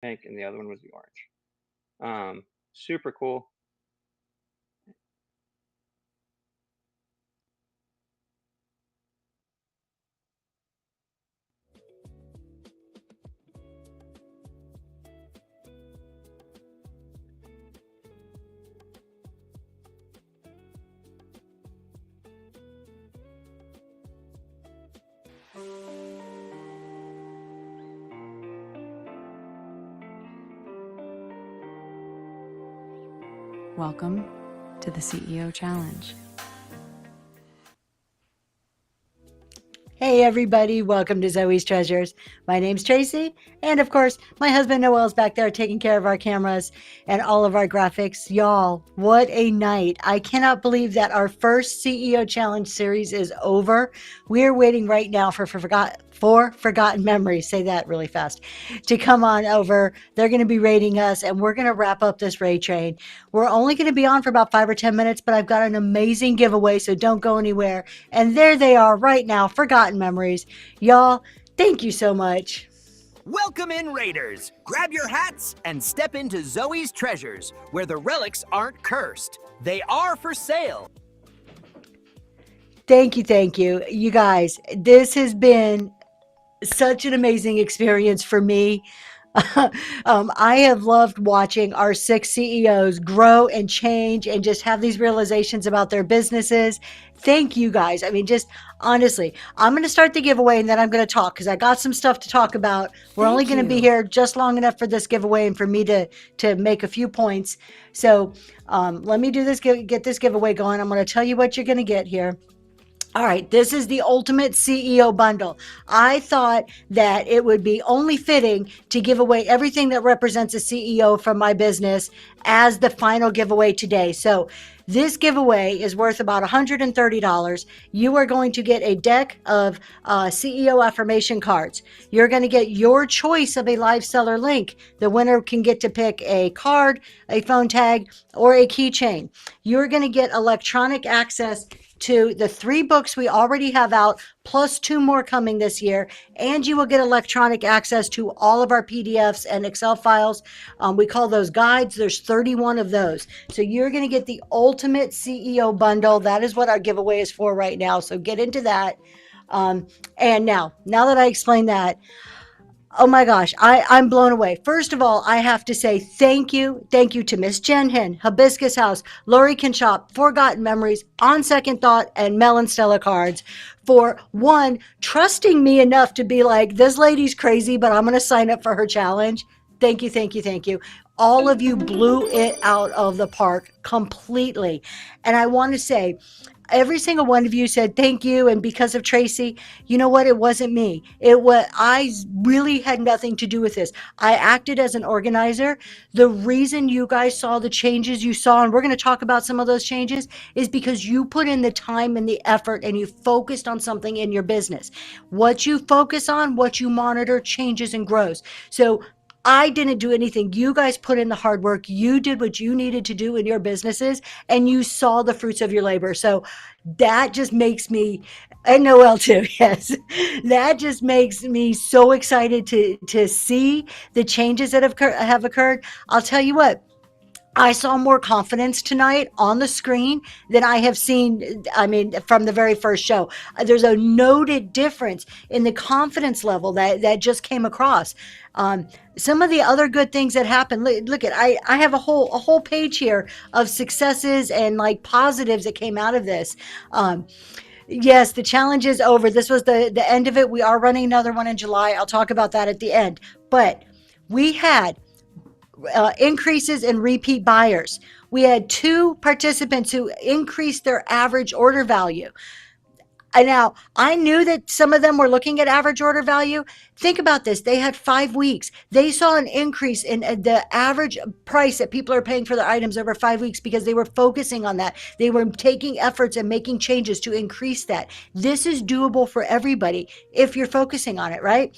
pink, and the other one was the orange. Super cool. Welcome to the CEO Challenge. Hey everybody, welcome to Zoe's Treasures. My name's Tracy, and of course, my husband Noel's back there taking care of our cameras and all of our graphics. Y'all, what a night. I cannot believe that our first CEO Challenge series is over. We're waiting right now for Forgotten Memories, say that really fast, to come on over. They're going to be rating us, and we're going to wrap up this raid train. We're only going to be on for about 5 or 10 minutes, but I've got an amazing giveaway, so don't go anywhere. And there they are right now, Forgotten Memories. Y'all, thank you so much. Welcome in, Raiders! Grab your hats and step into Zoe's Treasures, where the relics aren't cursed. They are for sale. Thank you. You guys, this has been such an amazing experience for me. I have loved watching our 6 CEOs grow and change and just have these realizations about their businesses. Thank you guys. I mean, just honestly, I'm going to start the giveaway and then I'm going to talk because I got some stuff to talk about. We're only going to be here just long enough for this giveaway and for me to make a few points. So let me do this, get this giveaway going. I'm going to tell you what you're going to get here. All right, this is the Ultimate CEO Bundle. I thought that it would be only fitting to give away everything that represents a CEO from my business as the final giveaway today. So this giveaway is worth about $130. You are going to get a deck of CEO affirmation cards. You're going to get your choice of a live seller link. The winner can get to pick a card, a phone tag, or a keychain. You're going to get electronic access to the 3 books we already have out, plus 2 more coming this year. And you will get electronic access to all of our PDFs and Excel files. We call those guides. There's 31 of those. So you're going to get the Ultimate CEO Bundle. That is what our giveaway is for right now. So get into that. And now that I explained that, oh my gosh, I'm blown away. First of all, I have to say thank you to Miss Jen Hin, Hibiscus House, Lori Kinshop, Forgotten Memories, On Second Thought, and Melon Stella Cards for, one, trusting me enough to be like, this lady's crazy, but I'm going to sign up for her challenge. Thank you. All of you blew it out of the park completely. And I want to say, every single one of you said thank you, and because of Tracy. You know what? It wasn't me. I really had nothing to do with this. I acted as an organizer. The reason you guys saw the changes you saw, and we're going to talk about some of those changes, is because you put in the time and the effort and you focused on something in your business. What you focus on, what you monitor, changes and grows. So I didn't do anything. You guys put in the hard work. You did what you needed to do in your businesses, and you saw the fruits of your labor. So that just makes me, and Noel too, yes, that just makes me so excited to see the changes that have occurred. I'll tell you what, I saw more confidence tonight on the screen than I have seen, from the very first show. There's a noted difference in the confidence level that just came across. Some of the other good things that happened, look at, I have a whole page here of successes and like positives that came out of this. Yes, the challenge is over. This was the end of it. We are running another one in July. I'll talk about that at the end. But we had increases in repeat buyers. We had 2 participants who increased their average order value. And now I knew that some of them were looking at average order value. Think about this. They had 5 weeks. They saw an increase in the average price that people are paying for their items over 5 weeks because they were focusing on that. They were taking efforts and making changes to increase that. This is doable for everybody if you're focusing on it, right?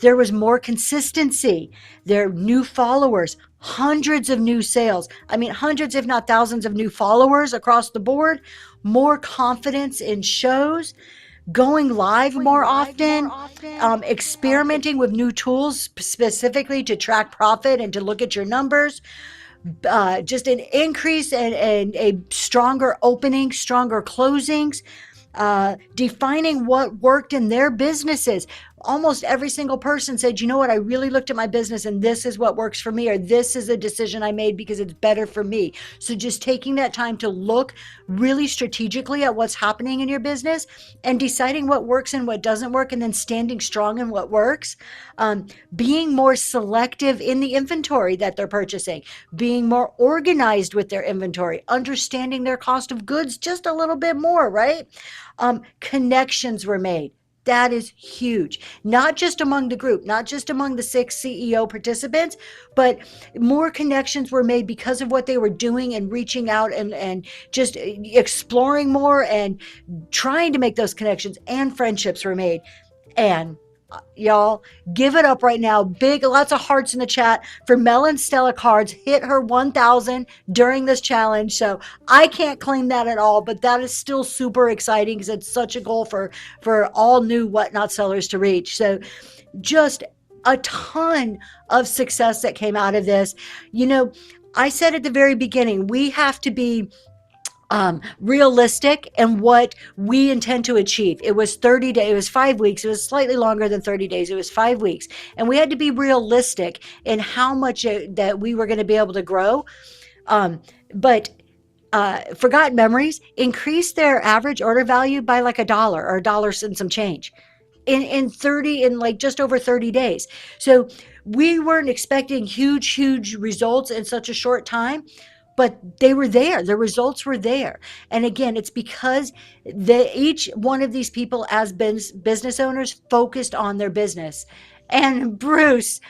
There was more consistency. There are new followers, hundreds of new sales. Hundreds, if not thousands of new followers across the board, more confidence in shows, going live more often, experimenting with new tools specifically to track profit and to look at your numbers, just an increase and a stronger opening, stronger closings, defining what worked in their businesses. Almost every single person said, you know what, I really looked at my business and this is what works for me, or this is a decision I made because it's better for me. So just taking that time to look really strategically at what's happening in your business and deciding what works and what doesn't work, and then standing strong in what works. Being more selective in the inventory that they're purchasing, being more organized with their inventory, understanding their cost of goods just a little bit more, right? Connections were made. That is huge. Not just among the group, not just among the 6 CEO participants, but more connections were made because of what they were doing and reaching out and just exploring more and trying to make those connections, and friendships were made. And y'all, give it up right now. Big, lots of hearts in the chat for Mel and Stella Cards. Hit her 1,000 during this challenge. So I can't claim that at all, but that is still super exciting because it's such a goal for all new Whatnot sellers to reach. So just a ton of success that came out of this. You know, I said at the very beginning, we have to be realistic in what we intend to achieve. It was 30 days, it was 5 weeks, it was slightly longer than 30 days, it was 5 weeks. And we had to be realistic in how much that we were going to be able to grow. But Forgotten Memories increased their average order value by like $1 or $1 and some change in like just over 30 days. So we weren't expecting huge results in such a short time, but they were there. The results were there. And again, it's because each one of these people as business owners focused on their business. And Bruce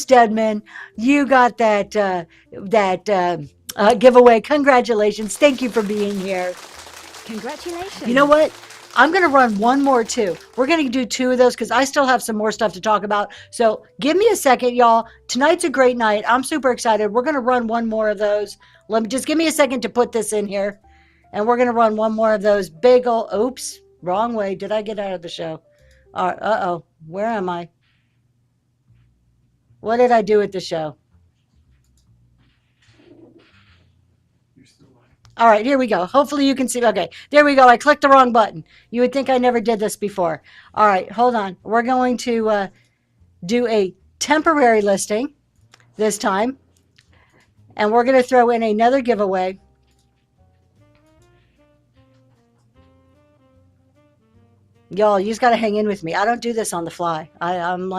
Deadman, you got that giveaway. Congratulations. Thank you for being here. Congratulations. You know what? I'm going to run one more too. We're going to do 2 of those because I still have some more stuff to talk about. So give me a second, y'all. Tonight's a great night. I'm super excited. We're going to run one more of those. Just give me a second to put this in here. And we're going to run one more of those big old, oops, wrong way. Did I get out of the show? Uh-oh. Where am I? What did I do with the show? All right, here we go. Hopefully you can see. Okay, there we go. I clicked the wrong button. You would think I never did this before. All right, hold on. We're going to do a temporary listing this time. And we're going to throw in another giveaway. Y'all, you just got to hang in with me. I don't do this on the fly. I'm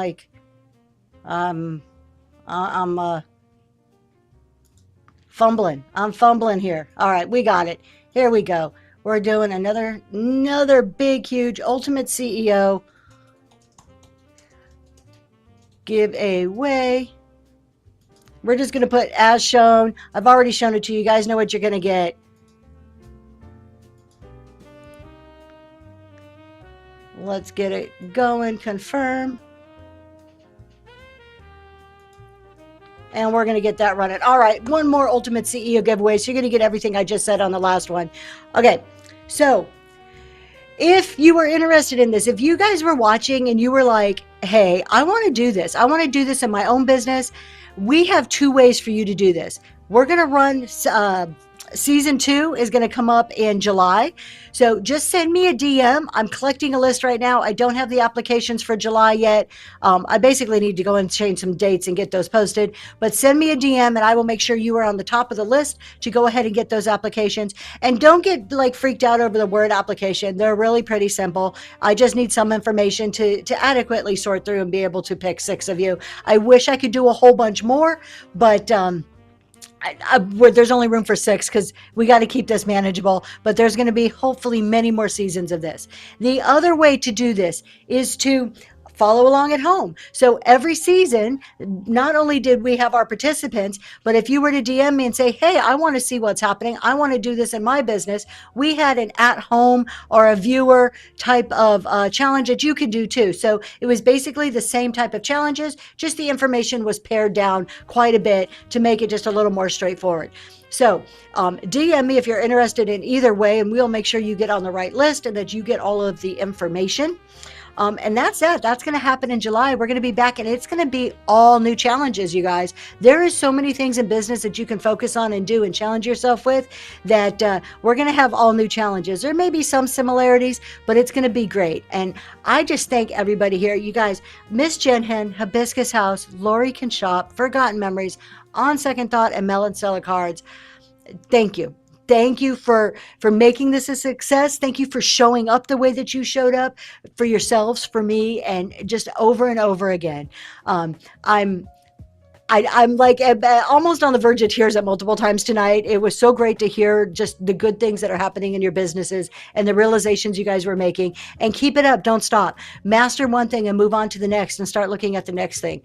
fumbling. I'm fumbling here. All right, we got it. Here we go. We're doing another big, huge Ultimate CEO giveaway. We're just going to put as shown. I've already shown it to you. You guys know what you're going to get. Let's get it going. Confirm. And we're going to get that running. All right, one more Ultimate CEO giveaway. So you're going to get everything I just said on the last one. Okay, so if you were interested in this, if you guys were watching and you were like, hey, I want to do this. I want to do this in my own business. We have 2 ways for you to do this. We're going to run season 2 is going to come up in July. So just send me a DM. I'm collecting a list right now. I don't have the applications for July yet. I basically need to go and change some dates and get those posted. But send me a DM and I will make sure you are on the top of the list to go ahead and get those applications. And don't get like freaked out over the word application. They're really pretty simple. I just need some information to adequately sort through and be able to pick 6 of you. I wish I could do a whole bunch more, but there's only room for 6 because we got to keep this manageable, but there's going to be hopefully many more seasons of this. The other way to do this is to follow along at home. So every season, not only did we have our participants, but if you were to DM me and say, hey, I want to see what's happening, I want to do this in my business, we had an at-home or a viewer type of challenge that you could do too. So it was basically the same type of challenges, just the information was pared down quite a bit to make it just a little more straightforward. So DM me if you're interested in either way, and we'll make sure you get on the right list and that you get all of the information. And that's it. That's going to happen in July. We're going to be back, and it's going to be all new challenges, you guys. There is so many things in business that you can focus on and do and challenge yourself with that we're going to have all new challenges. There may be some similarities, but it's going to be great. And I just thank everybody here. You guys, Miss Jen Hen, Hibiscus House, Lori Can Shop, Forgotten Memories, On Second Thought, and Melon Seller Cards. Thank you. Thank you for making this a success. Thank you for showing up the way that you showed up for yourselves, for me, and just over and over again. I'm like almost on the verge of tears at multiple times tonight. It was so great to hear just the good things that are happening in your businesses and the realizations you guys were making. And keep it up. Don't stop. Master one thing and move on to the next and start looking at the next thing.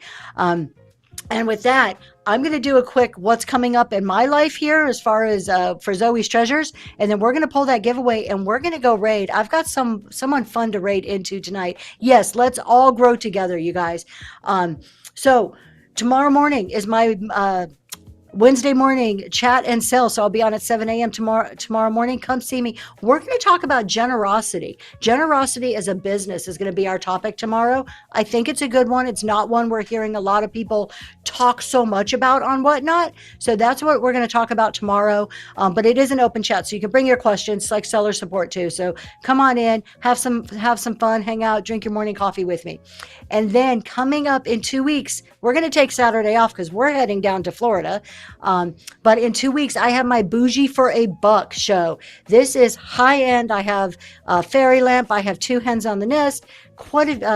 And with that, I'm going to do a quick what's coming up in my life here as far as for Zoe's Treasures. And then we're going to pull that giveaway and we're going to go raid. I've got someone fun to raid into tonight. Yes, let's all grow together, you guys. So tomorrow morning is my Wednesday morning chat and sell. So I'll be on at 7 a.m. tomorrow morning. Come see me. We're going to talk about generosity. Generosity as a business is going to be our topic tomorrow. I think it's a good one. It's not one we're hearing a lot of people talk so much about on Whatnot. So that's what we're going to talk about tomorrow. But it is an open chat, so you can bring your questions, like seller support too. So come on in, have some fun, hang out, drink your morning coffee with me. And then coming up in 2 weeks, we're going to take Saturday off because we're heading down to Florida. But in 2 weeks, I have my Bougie for a Buck show. This is high end. I have a fairy lamp. I have 2 hens on the nest,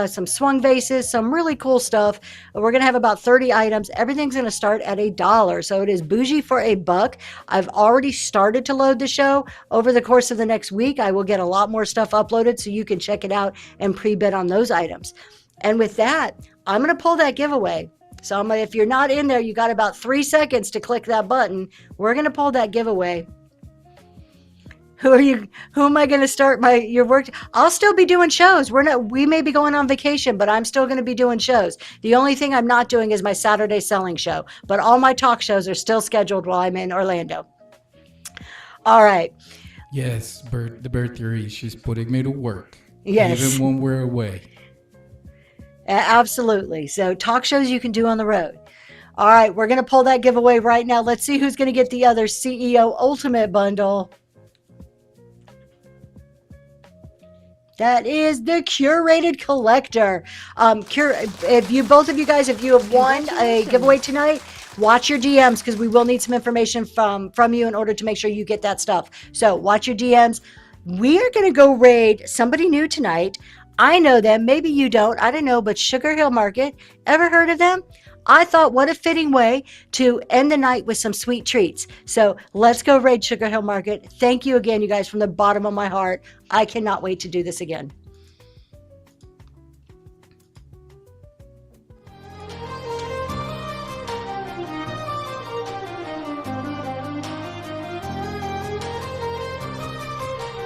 some swung vases, some really cool stuff. We're going to have about 30 items. Everything's going to start at $1. So it is Bougie for a Buck. I've already started to load the show. Over the course of the next week, I will get a lot more stuff uploaded so you can check it out and pre-bid on those items. And with that, I'm going to pull that giveaway. So if you're not in there, you got about 3 seconds to click that button. We're going to pull that giveaway. Who am I going to start your work? I'll still be doing shows. We may be going on vacation, but I'm still going to be doing shows. The only thing I'm not doing is my Saturday selling show, but all my talk shows are still scheduled while I'm in Orlando. All right. Yes, the bird theory. She's putting me to work. Yes. Even when we're away. Absolutely. So talk shows you can do on the road. All right, we're going to pull that giveaway right now. Let's see who's going to get the other CEO Ultimate Bundle. That is the Curated Collector. If you have won a giveaway tonight, watch your DMs because we will need some information from you in order to make sure you get that stuff. So watch your DMs. We are going to go raid somebody new tonight. I know them. Maybe you don't. I don't know. But Sugar Hill Market, ever heard of them? I thought what a fitting way to end the night with some sweet treats. So let's go raid Sugar Hill Market. Thank you again, you guys, from the bottom of my heart. I cannot wait to do this again.